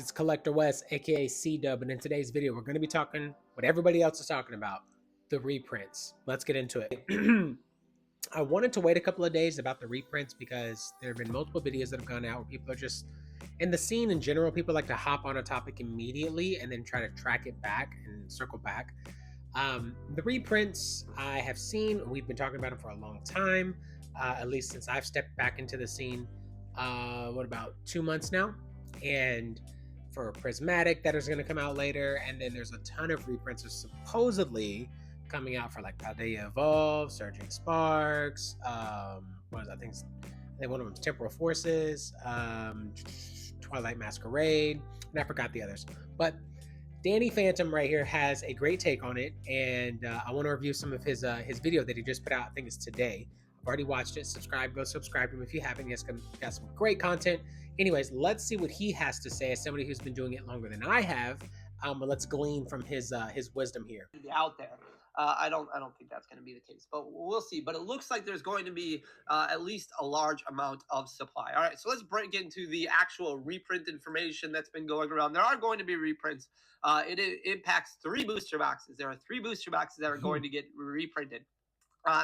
It's Collector West, aka C Dub, and in today's video, we're going to be talking what everybody else is talking about, the reprints. Let's get into it. I wanted to wait a couple of days about the reprints because there have been multiple videos that have gone out where people are just in the scene in general. People like to hop on a topic immediately and then try to track it back and circle back. The reprints I have seen, we've been talking about them for a long time, at least since I've stepped back into the scene. What about 2 months now? And for Prismatic, that is going to come out later, and then there's a ton of reprints are supposedly coming out for like Paldea Evolve, Surging Sparks. What is that? I think one of them's Temporal Forces, Twilight Masquerade, and I forgot the others. But Danny Phantom right here has a great take on it, and I want to review some of his video that he just put out. I think it's today. I've already watched it. Go subscribe to him if you haven't. He's got some great content. Anyways, let's see what he has to say as somebody who's been doing it longer than I have. But let's glean from his wisdom here. Out there. I don't think that's going to be the case, but we'll see. But it looks like there's going to be at least a large amount of supply. All right, so let's break into the actual reprint information that's been going around. There are going to be reprints. It impacts 3 booster boxes. There are 3 booster boxes that are going to get reprinted.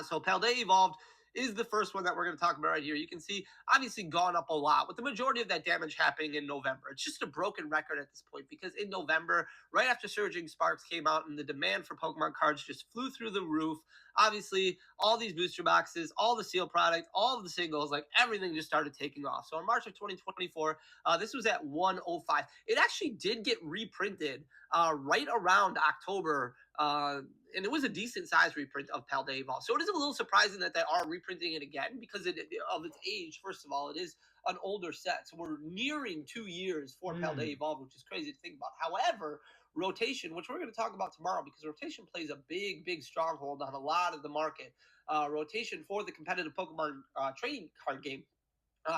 So Paldea Evolved is the first one that we're going to talk about right here. You can see, obviously, gone up a lot, with the majority of that damage happening in November. It's just a broken record at this point, because in November, right after Surging Sparks came out and the demand for Pokemon cards just flew through the roof, obviously, all these booster boxes, all the seal product, all of the singles, like everything just started taking off. So in March of 2024, this was at 105. It actually did get reprinted right around October, and it was a decent size reprint of Paldea Evolve. So it is a little surprising that they are reprinting it again, because of its age. First of all, it is an older set, so we're nearing 2 years for Paldea Evolve, which is crazy to think about. However, rotation, which we're going to talk about tomorrow, because rotation plays a big stronghold on a lot of the market. Rotation for the competitive Pokemon trading card game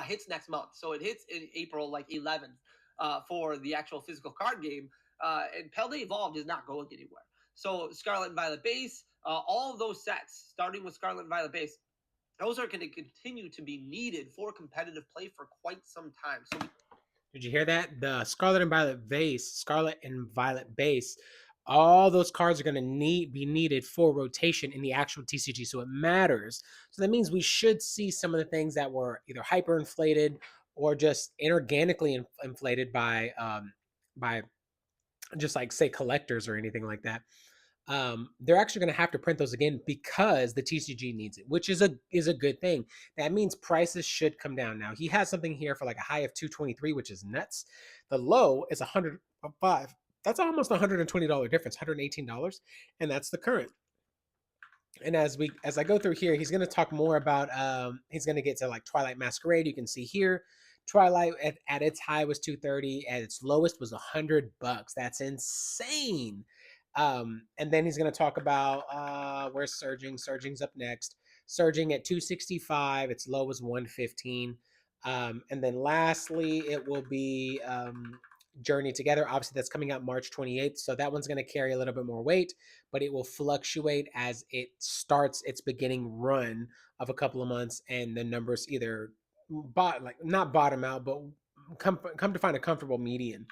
hits next month, so it hits in April, like 11th, for the actual physical card game. And Paldea Evolved is not going anywhere. So Scarlet and Violet base, all of those sets, starting with Scarlet and Violet base, those are going to continue to be needed for competitive play for quite some time. So Did you hear that? The Scarlet and Violet base, all those cards are going to be needed for rotation in the actual TCG, so it matters. So that means we should see some of the things that were either hyperinflated or just inorganically inflated by just like say collectors or anything like that. They're actually going to have to print those again because the TCG needs it, which is a good thing. That means prices should come down. Now he has something here for like a high of 223, which is nuts. The low is 105. That's almost $120 difference, $118, and that's the current. And as I go through here, he's going to talk more about he's going to get to like Twilight Masquerade. You can see here Twilight at its high was 230, at its lowest was $100. That's insane. And then he's going to talk about where's Surging. Surging's up next. Surging at 265, its low was 115. And then lastly, it will be Journey Together. Obviously, that's coming out March 28th, so that one's going to carry a little bit more weight, but it will fluctuate as it starts its beginning run of a couple of months, and the numbers either not bottom out, but come to find a comfortable median.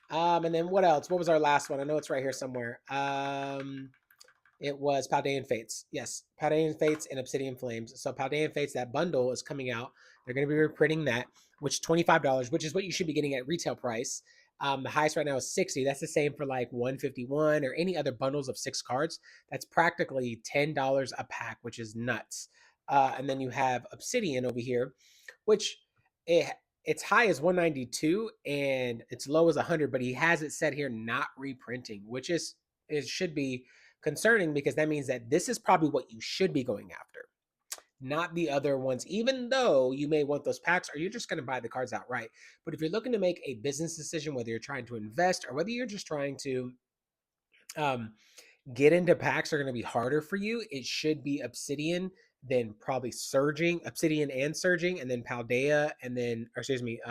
And then what else? What was our last one? I know it's right here somewhere. It was Paldean Fates. Yes, Paldean Fates and Obsidian Flames. So Paldean Fates, that bundle is coming out. They're going to be reprinting that, which is $25, which is what you should be getting at retail price. The highest right now is 60. That's the same for like 151 or any other bundles of 6 cards. That's practically $10 a pack, which is nuts. And then you have Obsidian over here, which its high is 192 and its low is 100, but he has it set here not reprinting, which is it should be concerning, because that means that this is probably what you should be going after, not the other ones, even though you may want those packs or you're just going to buy the cards outright. But if you're looking to make a business decision, whether you're trying to invest or whether you're just trying to get into packs are going to be harder for you, it should be Obsidian, then probably Obsidian and Surging, and then Paldea, and then, or excuse me,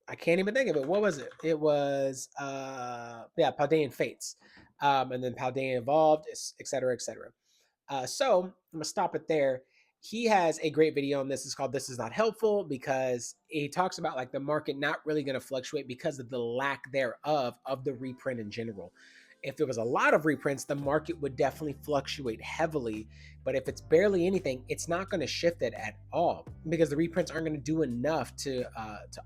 I can't even think of it. What was it? It was Paldean Fates, and then Paldea Evolved, etc., etc. So I'm gonna stop it there. He has a great video on this. It's called "This Is Not Helpful," because he talks about like the market not really going to fluctuate because of the lack thereof of the reprint in general. If there was a lot of reprints, the market would definitely fluctuate heavily. But if it's barely anything, it's not going to shift it at all, because the reprints aren't going to do enough to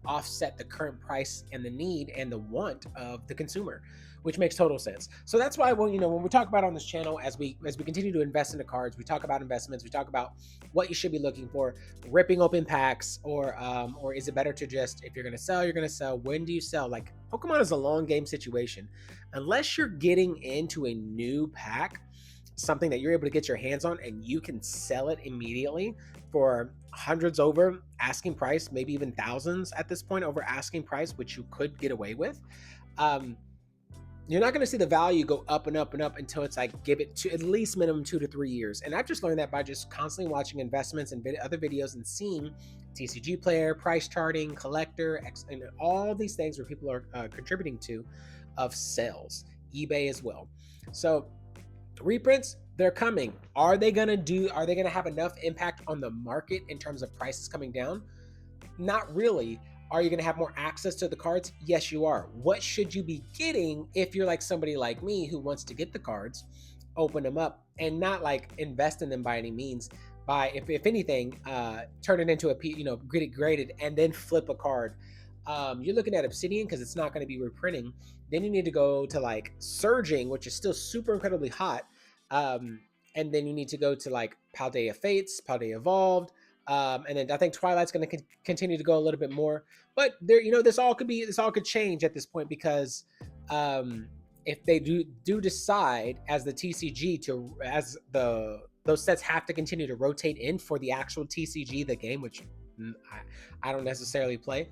offset the current price and the need and the want of the consumer, which makes total sense. So that's why, when when we talk about on this channel, as we continue to invest in the cards, we talk about investments, we talk about what you should be looking for, ripping open packs, or is it better to just, if you're going to sell, you're going to sell. When do you sell? Like, Pokemon is a long game situation. Unless you're getting into a new pack, something that you're able to get your hands on and you can sell it immediately for hundreds over asking price, maybe even thousands at this point over asking price, which you could get away with. um, you're not going to see the value go up and up and up until it's like, give it to at least minimum 2 to 3 years. And I've just learned that by just constantly watching investments and other videos and seeing TCG player, price charting, collector, and all these things where people are contributing to of sales, eBay as well. So reprints, they're coming. Are they going to have enough impact on the market in terms of prices coming down? Not really. Are you going to have more access to the cards? Yes, you are. What should you be getting if you're like somebody like me who wants to get the cards, open them up, and not like invest in them by any means? By, if anything, turn it into get it graded and then flip a card. You're looking at Obsidian because it's not going to be reprinting. Then you need to go to like Surging, which is still super incredibly hot. Um, and then you need to go to like Paldea Fates, Paldea Evolved, and then I think Twilight's going to continue to go a little bit more. But there, this all could change at this point, because if they do decide as the TCG to as the those sets have to continue to rotate in for the actual TCG, the game, which I don't necessarily play.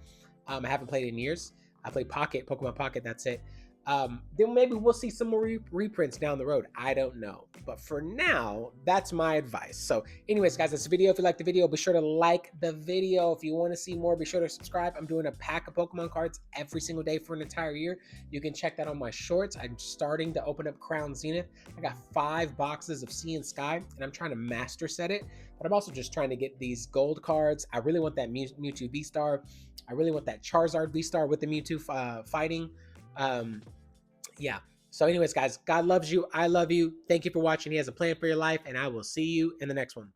I haven't played in years. I play Pokemon Pocket. That's it. Then maybe we'll see some more reprints down the road. I don't know. But for now, that's my advice. So anyways, guys, that's the video. If you like the video, be sure to like the video. If you want to see more, be sure to subscribe. I'm doing a pack of Pokemon cards every single day for an entire year. You can check that on my shorts. I'm starting to open up Crown Zenith. I got 5 boxes of Sea and Sky, and I'm trying to master set it. But I'm also just trying to get these gold cards. I really want that Mewtwo V-Star. I really want that Charizard V-Star with the Mewtwo fighting. Yeah. So anyways, guys, God loves you. I love you. Thank you for watching. He has a plan for your life, and I will see you in the next one.